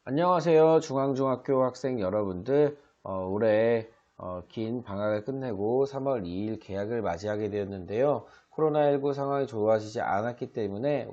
안녕하세요. 중앙중학교 학생 여러분들. 올해 긴 방학을 끝내고 3월 2일 개학을 맞이하게 되었는데요. 코로나19 상황이 좋아지지 않았기 때문에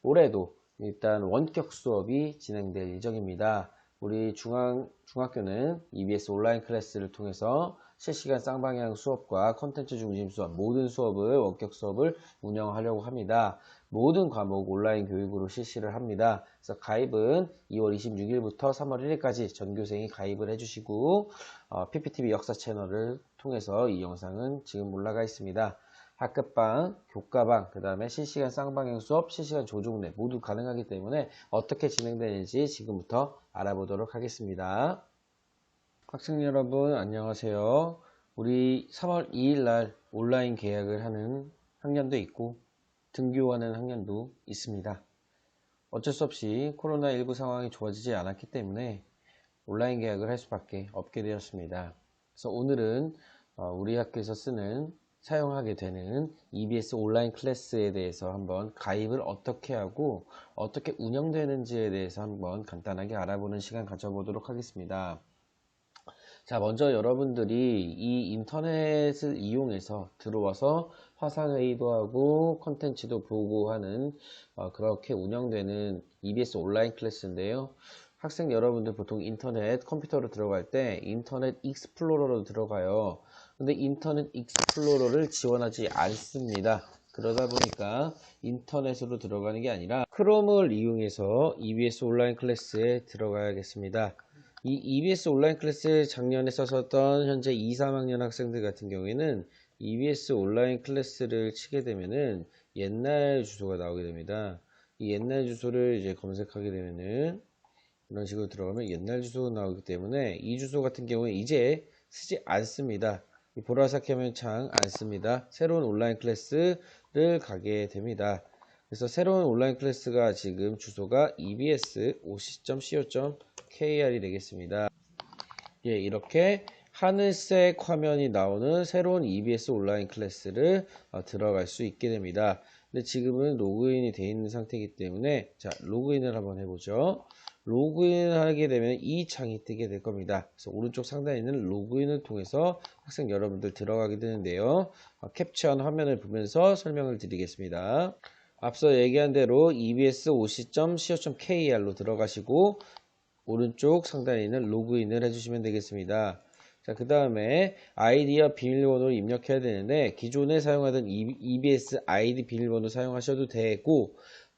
올해도 일단 원격 수업이 진행될 예정입니다. 우리 중학교는 EBS 온라인 클래스를 통해서 실시간 쌍방향 수업과 컨텐츠 중심 수업, 모든 수업을 원격 수업을 운영하려고 합니다. 모든 과목 온라인 교육으로 실시를 합니다. 그래서 가입은 2월 26일부터 3월 1일까지 전교생이 가입을 해주시고 PPTV 역사 채널을 통해서 이 영상은 지금 올라가 있습니다. 학급방, 교과방, 그 다음에 실시간 쌍방향 수업, 실시간 조종례 모두 가능하기 때문에 어떻게 진행되는지 지금부터 알아보도록 하겠습니다. 학생 여러분 안녕하세요. 우리 3월 2일 날 온라인 개학을 하는 학년도 있고 등교하는 학년도 있습니다. 어쩔 수 없이 코로나19 상황이 좋아지지 않았기 때문에 온라인 개학을 할 수밖에 없게 되었습니다. 그래서 오늘은 우리 학교에서 사용하게 되는 EBS 온라인 클래스에 대해서 한번 가입을 어떻게 하고 어떻게 운영되는지에 대해서 한번 간단하게 알아보는 시간 가져보도록 하겠습니다. 자, 먼저 여러분들이 이 인터넷을 이용해서 들어와서 화상회의도 하고 컨텐츠도 보고 하는 그렇게 운영되는 EBS 온라인 클래스인데요. 학생 여러분들 보통 인터넷 컴퓨터로 들어갈 때 인터넷 익스플로러로 들어가요. 근데 인터넷 익스플로러를 지원하지 않습니다. 그러다 보니까 인터넷으로 들어가는 게 아니라 크롬을 이용해서 EBS 온라인 클래스에 들어가야겠습니다. 이 EBS 온라인 클래스 작년에 썼었던 현재 2, 3학년 학생들 같은 경우에는 EBS 온라인 클래스를 치게 되면은 옛날 주소가 나오게 됩니다. 이 옛날 주소를 이제 검색하게 되면은 이런 식으로 들어가면 옛날 주소가 나오기 때문에 이 주소 같은 경우에 이제 쓰지 않습니다. 이 보라색 화면창 안 씁니다. 새로운 온라인 클래스를 가게 됩니다. 그래서 새로운 온라인 클래스가 지금 주소가 ebs50.co.kr이 되겠습니다. 예, 이렇게 하늘색 화면이 나오는 새로운 EBS 온라인 클래스를 들어갈 수 있게 됩니다. 근데 지금은 로그인이 되어 있는 상태이기 때문에 자, 로그인을 한번 해보죠. 로그인을 하게 되면 이 창이 뜨게 될 겁니다. 그래서 오른쪽 상단에 있는 로그인을 통해서 학생 여러분들 들어가게 되는데요. 캡처한 화면을 보면서 설명을 드리겠습니다. 앞서 얘기한 대로 ebs50.co.kr로 들어가시고 오른쪽 상단에 있는 로그인을 해주시면 되겠습니다. 자, 그 다음에 아이디와 비밀번호를 입력해야 되는데 기존에 사용하던 EBS 아이디 비밀번호 사용하셔도 되고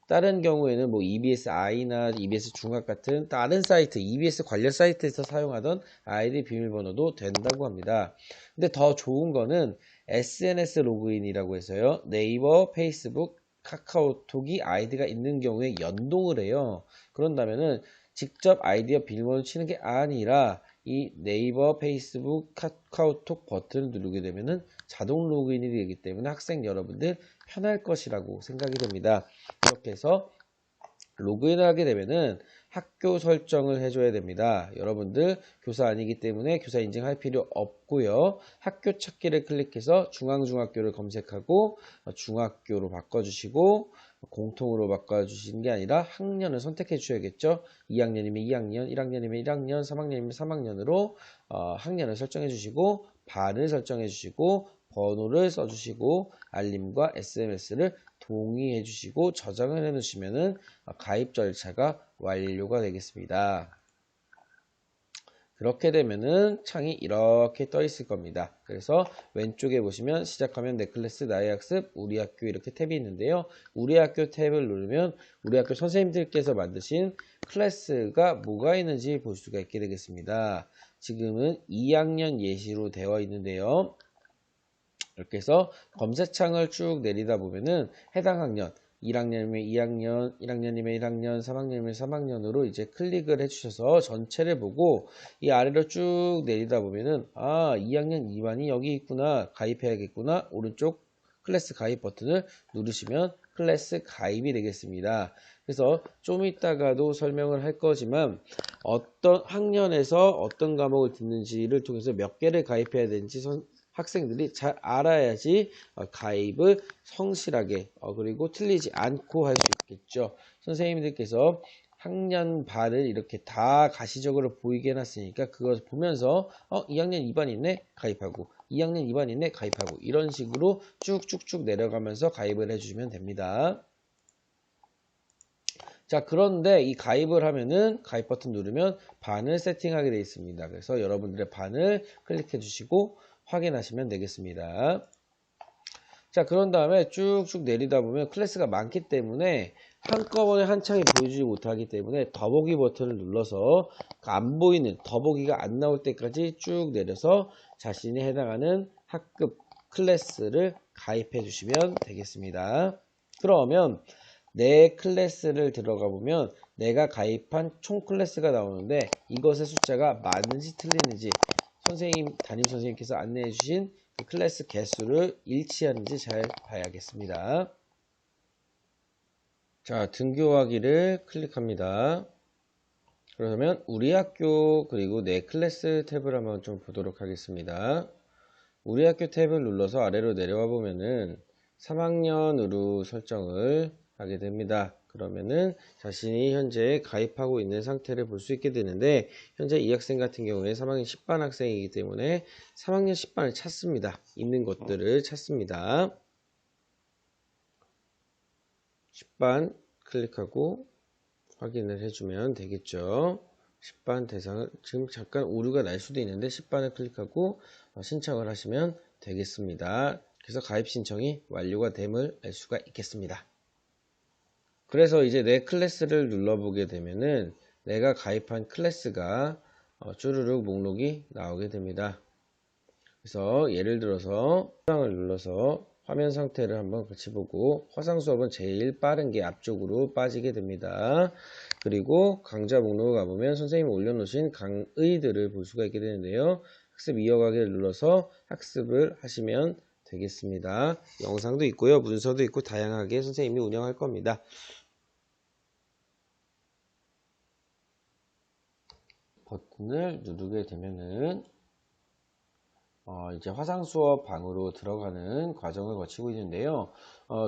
다른 경우에는 뭐 EBS I나 EBS 중학 같은 다른 사이트, EBS 관련 사이트에서 사용하던 아이디 비밀번호도 된다고 합니다. 근데 더 좋은 거는 SNS 로그인이라고 해서요. 네이버, 페이스북, 카카오톡이 아이디가 있는 경우에 연동을 해요. 그런다면은 직접 아이디어 비밀번호 치는 게 아니라 이 네이버, 페이스북, 카카오톡 버튼을 누르게 되면은 자동 로그인이 되기 때문에 학생 여러분들 편할 것이라고 생각이 됩니다. 이렇게 해서 로그인을 하게 되면은 학교 설정을 해줘야 됩니다. 여러분들 교사 아니기 때문에 교사 인증할 필요 없고요. 학교 찾기를 클릭해서 중앙중학교를 검색하고 중학교로 바꿔주시고 공통으로 바꿔주시는 게 아니라 학년을 선택해 주셔야겠죠. 2학년이면 2학년, 1학년이면 1학년, 3학년이면 3학년으로 학년을 설정해 주시고 반을 설정해 주시고 번호를 써주시고 알림과 SMS를 동의해 주시고 저장을 해 놓으시면은 가입 절차가 완료가 되겠습니다. 그렇게 되면은 창이 이렇게 떠 있을 겁니다. 그래서 왼쪽에 보시면 시작하면 내 클래스 나의 학습 우리 학교 이렇게 탭이 있는데요. 우리 학교 탭을 누르면 우리 학교 선생님들께서 만드신 클래스가 뭐가 있는지 볼 수가 있게 되겠습니다. 지금은 2학년 예시로 되어 있는데요. 이렇게 해서 검색창을 쭉 내리다 보면은 해당 학년 1학년이면 2학년, 1학년이면 1학년, 3학년이면 3학년으로 이제 클릭을 해주셔서 전체를 보고 이 아래로 쭉 내리다 보면은 2학년 2반이 여기 있구나 가입해야겠구나 오른쪽 클래스 가입 버튼을 누르시면 클래스 가입이 되겠습니다. 그래서 좀 이따가도 설명을 할 거지만 어떤 학년에서 어떤 과목을 듣는지를 통해서 몇 개를 가입해야 되는지 학생들이 잘 알아야지 가입을 성실하게 그리고 틀리지 않고 할 수 있겠죠. 선생님들께서 학년 반을 이렇게 다 가시적으로 보이게 해놨으니까 그것을 보면서 2학년 2반 있네 가입하고 2학년 2반 있네 가입하고 이런 식으로 쭉쭉쭉 내려가면서 가입을 해주시면 됩니다. 자, 그런데 이 가입을 하면은 가입 버튼 누르면 반을 세팅하게 되어 있습니다. 그래서 여러분들의 반을 클릭해 주시고 확인하시면 되겠습니다. 자, 그런 다음에 쭉쭉 내리다 보면 클래스가 많기 때문에 한꺼번에 한 창이 보여주지 못하기 때문에 더보기 버튼을 눌러서 안 보이는 더보기가 안 나올 때까지 쭉 내려서 자신이 해당하는 학급 클래스를 가입해 주시면 되겠습니다. 그러면 내 클래스를 들어가 보면 내가 가입한 총 클래스가 나오는데 이것의 숫자가 맞는지 틀리는지 담임 선생님께서 안내해 주신 그 클래스 개수를 일치하는지 잘 봐야겠습니다. 자, 등교하기를 클릭합니다. 그러면 우리 학교 그리고 내 클래스 탭을 한번 좀 보도록 하겠습니다. 우리 학교 탭을 눌러서 아래로 내려와 보면은 3학년으로 설정을 하게 됩니다. 그러면은 자신이 현재 가입하고 있는 상태를 볼 수 있게 되는데 현재 이 학생 같은 경우에 3학년 10반 학생이기 때문에 3학년 10반을 찾습니다. 있는 것들을 찾습니다. 10반 클릭하고 확인을 해주면 되겠죠. 10반 대상을 지금 잠깐 오류가 날 수도 있는데 10반을 클릭하고 신청을 하시면 되겠습니다. 그래서 가입 신청이 완료가 됨을 알 수가 있겠습니다. 그래서 이제 내 클래스를 눌러보게 되면은 내가 가입한 클래스가 쭈루룩 목록이 나오게 됩니다. 그래서 예를 들어서 화상을 눌러서 화면 상태를 한번 같이 보고 화상 수업은 제일 빠른 게 앞쪽으로 빠지게 됩니다. 그리고 강좌 목록을 가보면 선생님이 올려놓으신 강의들을 볼 수가 있게 되는데요. 학습 이어가기를 눌러서 학습을 하시면 되겠습니다. 영상도 있고요. 문서도 있고 다양하게 선생님이 운영할 겁니다. 버튼을 누르게 되면은 이제 화상 수업 방으로 들어가는 과정을 거치고 있는데요.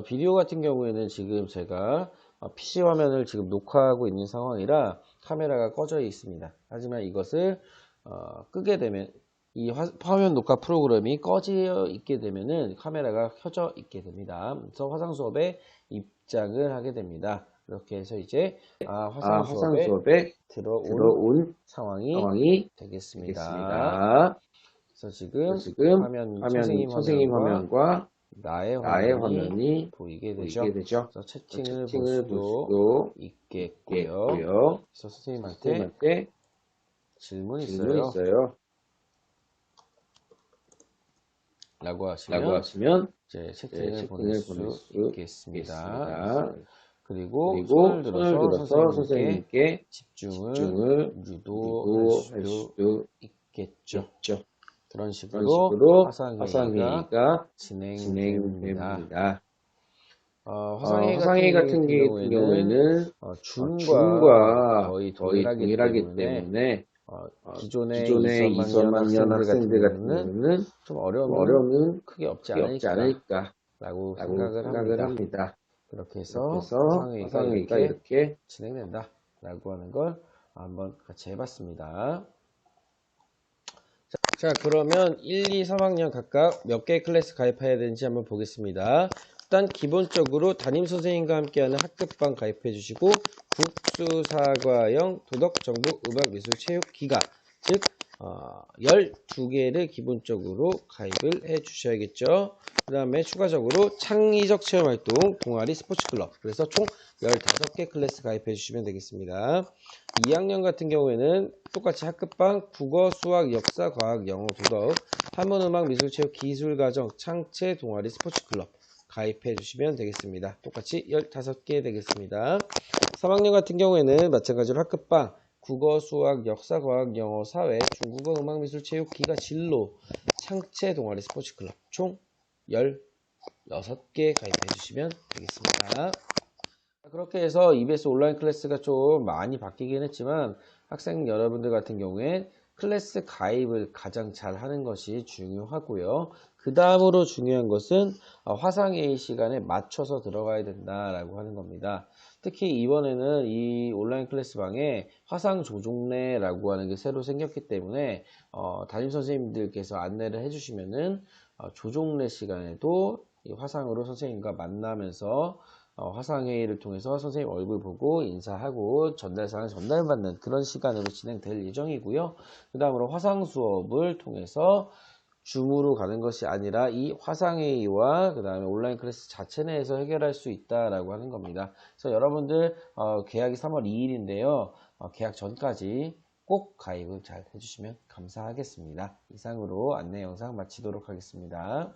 비디오 같은 경우에는 지금 제가 PC 화면을 지금 녹화하고 있는 상황이라 카메라가 꺼져 있습니다. 하지만 이것을 끄게 되면 이 화면 녹화 프로그램이 꺼져 있게 되면은 카메라가 켜져 있게 됩니다. 그래서 화상 수업에 입장을 하게 됩니다. 이렇게 해서 이제 화상 수업에 들어온 상황이 되겠습니다. 그래서 지금 선생님 화면과 나의 화면이 보이게 되죠. 그래서 채팅을 볼 수도 있겠고요. 그래서 선생님한테 질문 있어요. 라고 하시면 이제 채팅을 보낼 수 있겠습니다. 그리고 손을 들어서 선생님께 집중을 유도할 수도 있겠죠. 그런 식으로 화상회의가 진행됩니다. 화상회의 같은 경우에는 줌과 거의 동일하기 때문에 기존에 이수만 년 학생들 같은 경우는 좀 어려움은 크게 없지 않을까 라고 생각을 합니다. 그렇게 해서 화상회의가 이렇게 진행된다 라고 하는 걸 한번 같이 해봤습니다. 자, 그러면 1, 2, 3학년 각각 몇 개의 클래스 가입해야 되는지 한번 보겠습니다. 일단 기본적으로 담임선생님과 함께하는 학급반 가입해 주시고 국수사과형 도덕, 정보, 음악, 미술, 체육, 기가 즉 12개를 기본적으로 가입을 해 주셔야겠죠. 그 다음에 추가적으로 창의적 체험활동, 동아리, 스포츠클럽 그래서 총 15개 클래스 가입해 주시면 되겠습니다. 2학년 같은 경우에는 똑같이 학급방 국어, 수학, 역사, 과학, 영어, 도덕, 한문, 음악, 미술, 체육, 기술, 가정, 창체, 동아리, 스포츠클럽 가입해 주시면 되겠습니다. 똑같이 15개 되겠습니다. 3학년 같은 경우에는 마찬가지로 학급방 국어, 수학, 역사, 과학, 영어, 사회, 중국어, 음악, 미술, 체육, 기가, 진로, 창체, 동아리, 스포츠클럽 총 16개 가입해 주시면 되겠습니다. 그렇게 해서 EBS 온라인 클래스가 좀 많이 바뀌긴 했지만 학생 여러분들 같은 경우에 클래스 가입을 가장 잘 하는 것이 중요하고요. 그 다음으로 중요한 것은 화상회의 시간에 맞춰서 들어가야 된다라고 하는 겁니다. 특히 이번에는 이 온라인 클래스 방에 화상 조종례라고 하는 게 새로 생겼기 때문에 담임 선생님들께서 안내를 해주시면은 조종례 시간에도 이 화상으로 선생님과 만나면서 화상회의를 통해서 선생님 얼굴 보고 인사하고 전달사항 전달받는 그런 시간으로 진행될 예정이고요. 그 다음으로 화상 수업을 통해서 줌으로 가는 것이 아니라 이 화상회의와 그 다음에 온라인 클래스 자체 내에서 해결할 수 있다라고 하는 겁니다. 그래서 여러분들 계약이 3월 2일인데요. 계약 전까지 꼭 가입을 잘 해주시면 감사하겠습니다. 이상으로 안내 영상 마치도록 하겠습니다.